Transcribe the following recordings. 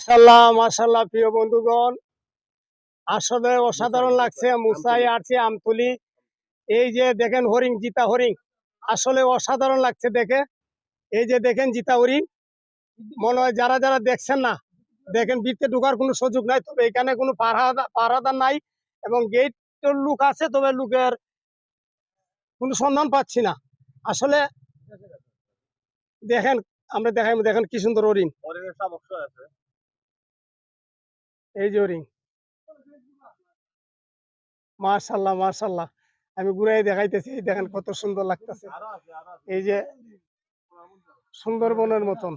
মাশাল্লাহ মাশাল্লাহ প্রিয় বন্ধুগণ, আসলে অসাধারণ লাগছে। মুসাই আছে আমতলি, এই যে দেখেন হরিণ, জিতা হরিণ, আসলে অসাধারণ লাগছে দেখে। এই যে দেখেন জিতা হরিণ, মনে হয় যারা যারা দেখছেন না, দেখেন ভিতরে ঢোকার কোনো সুযোগ নাই, তবে এখানে কোনো পাহারাদার নাই এবং গেটের লোক আছে, তবে লোকের কোনো সন্ধান পাচ্ছি না। আসলে দেখেন, আমরা দেখাই, দেখেন কি সুন্দর হরিণ, এই যে হরিণ, মাশাল্লাহ মাশাল্লাহ। আমি ঘুরাই দেখাইতেছি, এই দেখেন কত সুন্দর লাগতেছে, এই যে সুন্দরবনের মতন।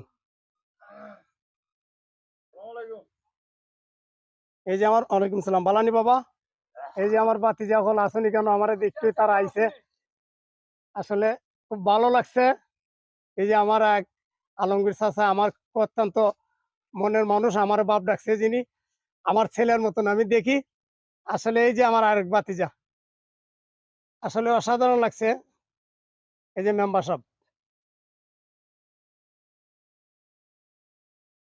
এই যে আমার, ওয়ালাইকুম সালাম, বালানি বাবা। এই যে আমার বাতিজা হল আসেনি কেন, আমার দেখতে তারা আইছে, আসলে খুব ভালো লাগছে। এই যে আমার এক আলমগীর চাচা, আমার অত্যন্ত মনের মানুষ, আমার বাপ ডাকছে যিনি, আমার ছেলের মতন আমি দেখি। আসলে এই যে আমার আরেক বাতিজা, আসলে অসাধারণ লাগছে। এই যে মেম্বার সাহেব,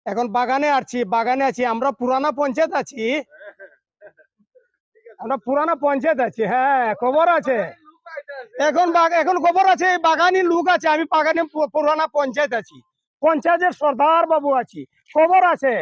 এখন বাগানে আছি, বাগানে আছি, আমরা পুরানা পঞ্চায়েত আছি, আমরা পুরানা পঞ্চায়েত আছি। হ্যাঁ, খবর আছে, এখন এখন খবর আছে, বাগানি লোক আছে, আমি বাগানে পুরানা পঞ্চায়েত আছি, পঞ্চায়েতের সর্দার বাবু আছি, খবর আছে।